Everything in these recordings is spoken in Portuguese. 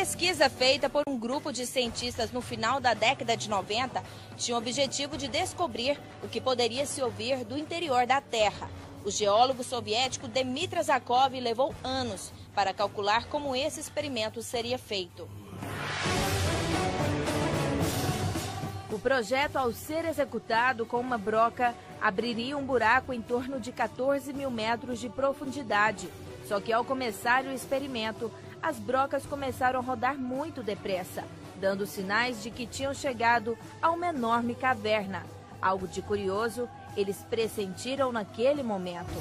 pesquisa feita por um grupo de cientistas no final da década de 90 tinha o objetivo de descobrir o que poderia se ouvir do interior da Terra. O geólogo soviético Dmitry Zakov levou anos para calcular como esse experimento seria feito. O projeto, ao ser executado com uma broca, abriria um buraco em torno de 14 mil metros de profundidade. Só que ao começar o experimento, as brocas começaram a rodar muito depressa, dando sinais de que tinham chegado a uma enorme caverna. Algo de curioso, eles pressentiram naquele momento.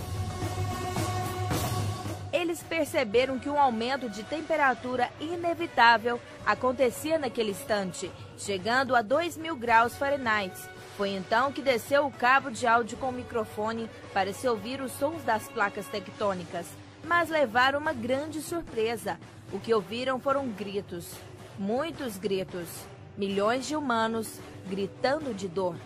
Eles perceberam que um aumento de temperatura inevitável acontecia naquele instante, chegando a 2.000 graus Fahrenheit. Foi então que desceu o cabo de áudio com o microfone para se ouvir os sons das placas tectônicas. Mas levaram uma grande surpresa. O que ouviram foram gritos, muitos gritos, milhões de humanos gritando de dor.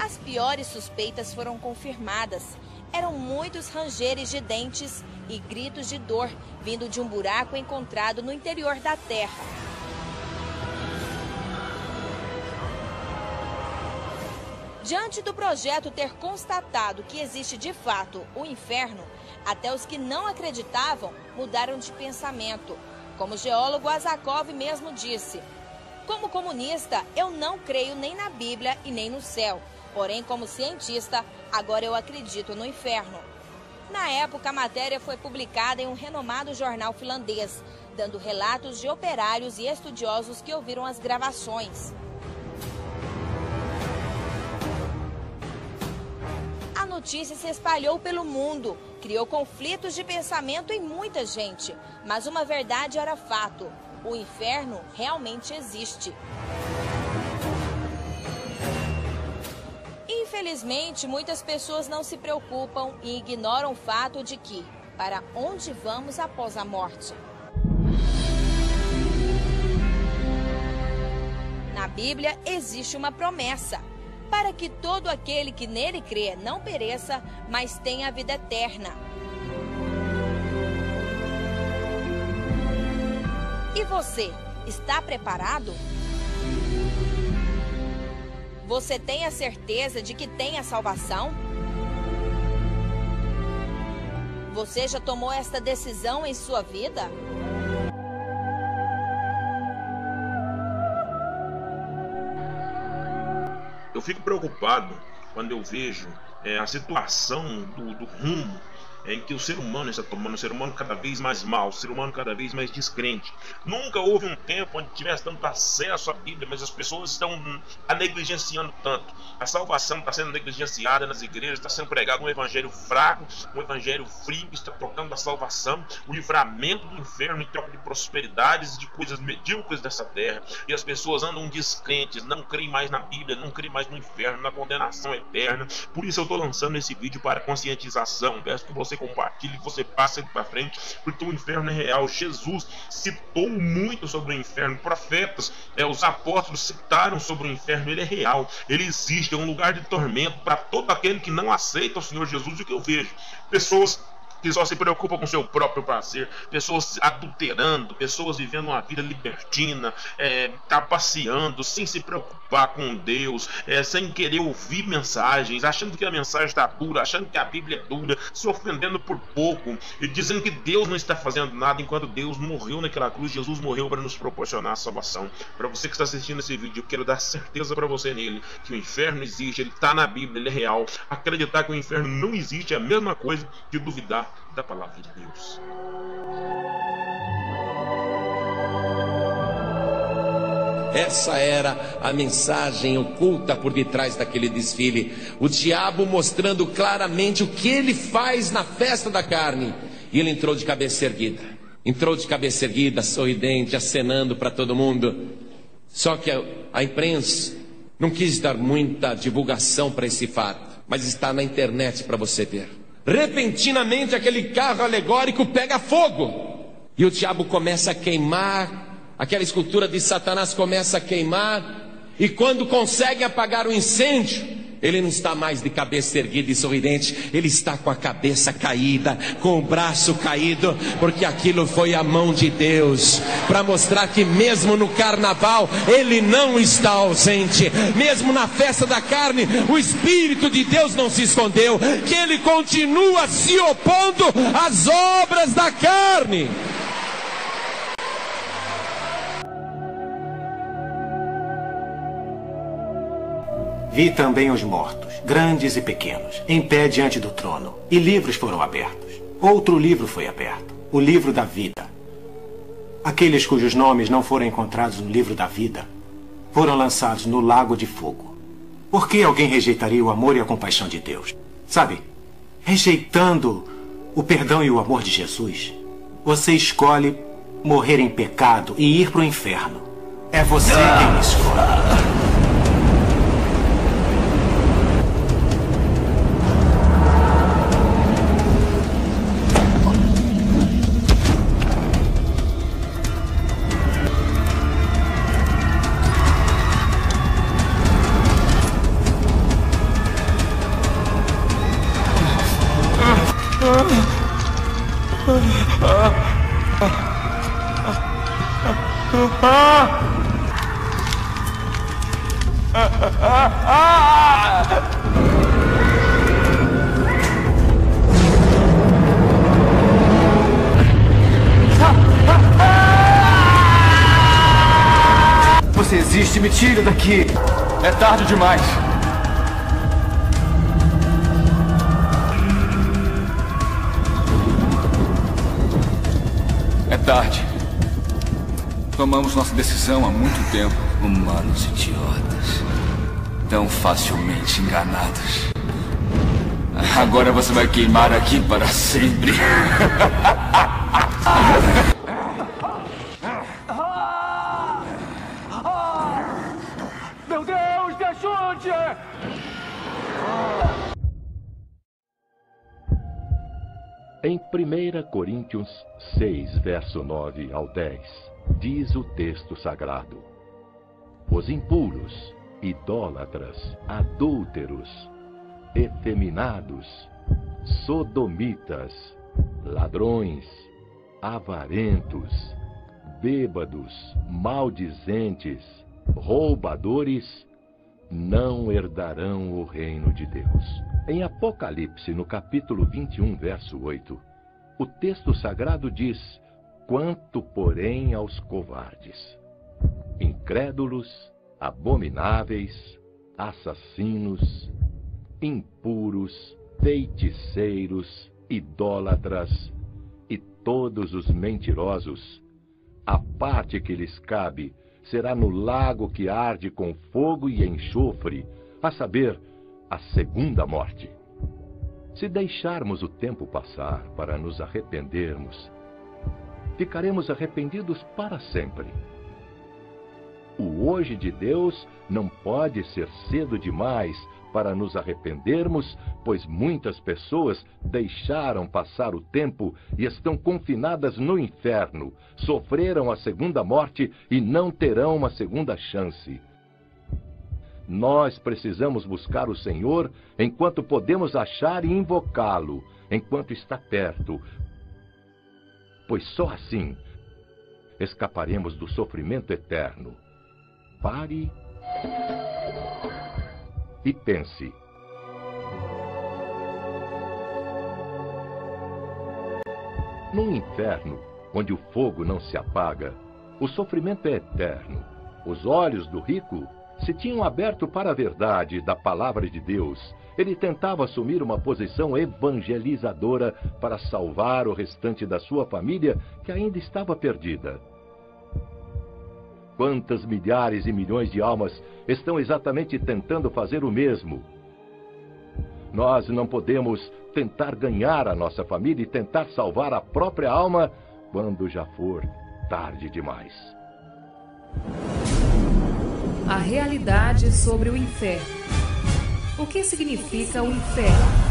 As piores suspeitas foram confirmadas. Eram muitos rangeres de dentes e gritos de dor vindo de um buraco encontrado no interior da Terra. Diante do projeto ter constatado que existe de fato o inferno, até os que não acreditavam mudaram de pensamento. Como o geólogo Zakov mesmo disse: "Como comunista, eu não creio nem na Bíblia e nem no céu. Porém, como cientista, agora eu acredito no inferno." Na época, a matéria foi publicada em um renomado jornal finlandês, dando relatos de operários e estudiosos que ouviram as gravações. A notícia se espalhou pelo mundo, criou conflitos de pensamento em muita gente, mas uma verdade era fato: o inferno realmente existe. Infelizmente, muitas pessoas não se preocupam e ignoram o fato de que, para onde vamos após a morte? Na Bíblia existe uma promessa, para que todo aquele que nele crê não pereça, mas tenha a vida eterna. E você, está preparado? Você tem a certeza de que tem a salvação? Você já tomou esta decisão em sua vida? Eu fico preocupado quando eu vejo a situação do rumo em que o ser humano está tomando, o ser humano cada vez mais mau, o ser humano cada vez mais descrente. Nunca houve um tempo onde tivesse tanto acesso à Bíblia, mas as pessoas estão a negligenciando tanto. A salvação está sendo negligenciada nas igrejas, está sendo pregado um evangelho fraco, um evangelho frio, que está trocando da salvação, o livramento do inferno em troca de prosperidades e de coisas medíocres dessa terra. E as pessoas andam descrentes, não creem mais na Bíblia, não creem mais no inferno, na condenação eterna. Por isso eu estou lançando esse vídeo para conscientização. Peço que você compartilhe, que você passe ele para frente, porque o inferno é real. Jesus citou muito sobre o inferno, profetas, os apóstolos citaram sobre o inferno. Ele é real, ele existe, é um lugar de tormento para todo aquele que não aceita o Senhor Jesus. E o que eu vejo? Pessoas que só se preocupam com seu próprio prazer, pessoas adulterando, pessoas vivendo uma vida libertina, trapaceando, sem se preocupar com Deus, sem querer ouvir mensagens, achando que a mensagem está dura, achando que a Bíblia é dura, se ofendendo por pouco, e dizendo que Deus não está fazendo nada, enquanto Deus morreu naquela cruz. Jesus morreu para nos proporcionar a salvação. Para você que está assistindo esse vídeo, eu quero dar certeza para você nele, que o inferno existe, ele está na Bíblia, ele é real. Acreditar que o inferno não existe é a mesma coisa que duvidar da palavra de Deus. Essa era a mensagem oculta por detrás daquele desfile. O diabo mostrando claramente o que ele faz na festa da carne. E ele entrou de cabeça erguida. Entrou de cabeça erguida, sorridente, acenando para todo mundo. Só que a imprensa não quis dar muita divulgação para esse fato, mas está na internet para você ver. Repentinamente aquele carro alegórico pega fogo e o diabo começa a queimar, aquela escultura de Satanás começa a queimar, e quando consegue apagar o incêndio, ele não está mais de cabeça erguida e sorridente, ele está com a cabeça caída, com o braço caído, porque aquilo foi a mão de Deus, para mostrar que mesmo no carnaval, ele não está ausente, mesmo na festa da carne, o Espírito de Deus não se escondeu, que ele continua se opondo às obras da carne. Vi também os mortos, grandes e pequenos, em pé diante do trono, e livros foram abertos. Outro livro foi aberto, o livro da vida. Aqueles cujos nomes não foram encontrados no livro da vida foram lançados no lago de fogo. Por que alguém rejeitaria o amor e a compaixão de Deus? Sabe, rejeitando o perdão e o amor de Jesus, você escolhe morrer em pecado e ir para o inferno. É você quem escolhe. Você existe, me tire daqui. É tarde demais. É tarde. Tomamos nossa decisão há muito tempo. Humanos idiotas. Tão facilmente enganados. Agora você vai queimar aqui para sempre. Meu Deus, me ajude! Em 1 Coríntios 6, verso 9 ao 10, diz o texto sagrado: os impuros, idólatras, adúlteros, efeminados, sodomitas, ladrões, avarentos, bêbados, maldizentes, roubadores, não herdarão o reino de Deus. Em Apocalipse, no capítulo 21, verso 8, o texto sagrado diz: quanto, porém, aos covardes, incrédulos, abomináveis, assassinos, impuros, feiticeiros, idólatras e todos os mentirosos, a parte que lhes cabe será no lago que arde com fogo e enxofre, a saber, a segunda morte. Se deixarmos o tempo passar para nos arrependermos, ficaremos arrependidos para sempre. O hoje de Deus não pode ser cedo demais para nos arrependermos, pois muitas pessoas deixaram passar o tempo e estão confinadas no inferno, sofreram a segunda morte e não terão uma segunda chance. Nós precisamos buscar o Senhor enquanto podemos achar e invocá-lo, enquanto está perto, pois só assim escaparemos do sofrimento eterno. Pare e pense. No inferno, onde o fogo não se apaga, o sofrimento é eterno. Os olhos do rico se tinham aberto para a verdade da palavra de Deus. Ele tentava assumir uma posição evangelizadora para salvar o restante da sua família que ainda estava perdida. Quantas milhares e milhões de almas estão exatamente tentando fazer o mesmo? Nós não podemos tentar ganhar a nossa família e tentar salvar a própria alma quando já for tarde demais. A realidade sobre o inferno. O que significa o inferno?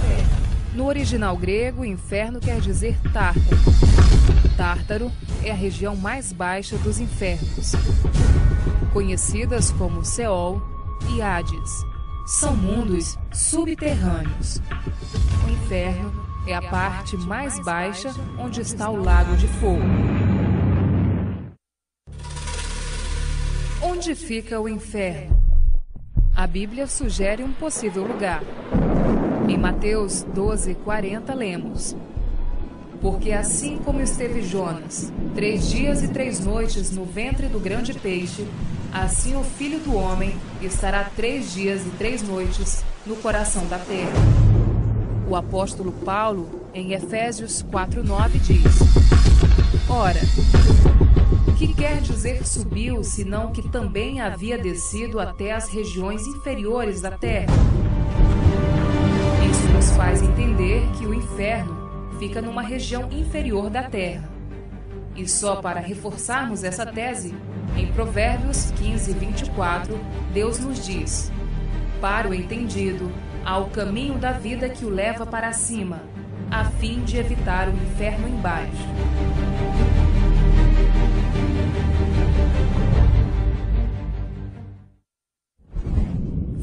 No original grego, inferno quer dizer Tártaro. Tártaro é a região mais baixa dos infernos, conhecidas como Seol e Hades. São mundos subterrâneos. O inferno é a parte mais baixa onde está o lago de fogo. Onde fica o inferno? A Bíblia sugere um possível lugar. Em Mateus 12:40 lemos: Porque assim como esteve Jonas 3 dias e 3 noites no ventre do grande peixe, assim o Filho do Homem estará 3 dias e 3 noites no coração da terra. O apóstolo Paulo, em Efésios 4:9, diz: Ora, que quer dizer subiu, senão que também havia descido até as regiões inferiores da terra? Isso nos faz entender que o inferno fica numa região inferior da terra. E só para reforçarmos essa tese, em Provérbios 15:24, Deus nos diz: Para o entendido, há o caminho da vida que o leva para cima, a fim de evitar o inferno embaixo.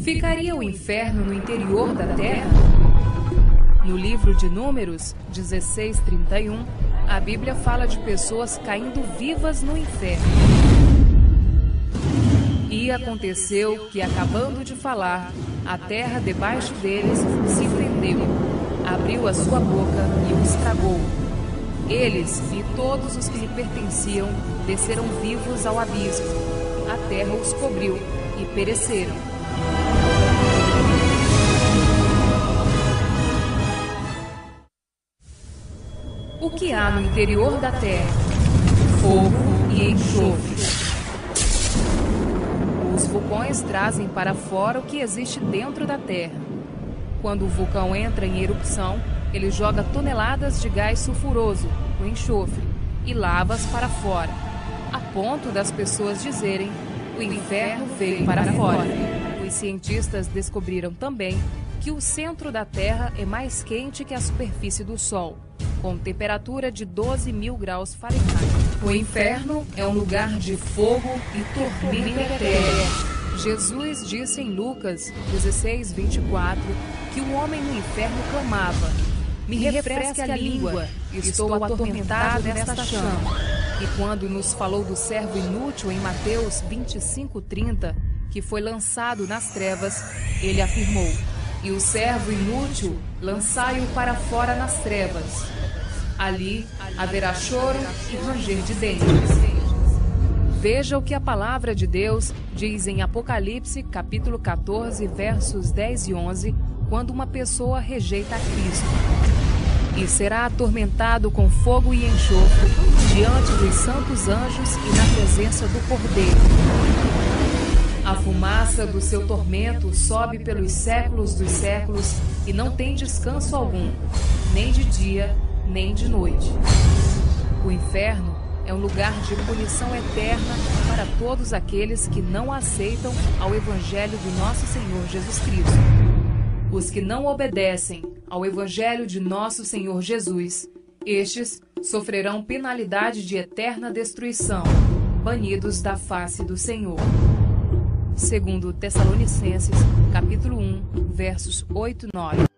Ficaria o inferno no interior da terra? No livro de Números 16:31, a Bíblia fala de pessoas caindo vivas no inferno. E aconteceu que, acabando de falar, a terra debaixo deles se fendeu, abriu a sua boca e os tragou. Eles e todos os que lhe pertenciam desceram vivos ao abismo. A terra os cobriu e pereceram. O que há no interior da terra? Fogo e enxofre. Os vulcões trazem para fora o que existe dentro da terra. Quando o vulcão entra em erupção, ele joga toneladas de gás sulfuroso, o enxofre, e lavas para fora, a ponto das pessoas dizerem: o inferno veio para fora. Os cientistas descobriram também que o centro da Terra é mais quente que a superfície do Sol, com temperatura de 12.000 graus Fahrenheit. O inferno é um lugar de fogo e tormento eterno. Jesus disse em Lucas 16:24 que o homem no inferno clamava: Me refresque a língua, estou atormentado nesta chama. E quando nos falou do servo inútil em Mateus 25:30, que foi lançado nas trevas, ele afirmou: E o servo inútil, lançai-o para fora nas trevas. Ali haverá choro e ranger de dentes. Veja o que a palavra de Deus diz em Apocalipse, capítulo 14, versos 10 e 11, quando uma pessoa rejeita a Cristo. E será atormentado com fogo e enxofre diante dos santos anjos e na presença do Cordeiro. A fumaça do seu tormento sobe pelos séculos dos séculos e não tem descanso algum, nem de dia, nem de noite. O inferno é um lugar de punição eterna para todos aqueles que não aceitam ao Evangelho do nosso Senhor Jesus Cristo. Os que não obedecem ao Evangelho de nosso Senhor Jesus, estes sofrerão penalidade de eterna destruição, banidos da face do Senhor. Segundo Tessalonicenses, capítulo 1, versos 8 e 9.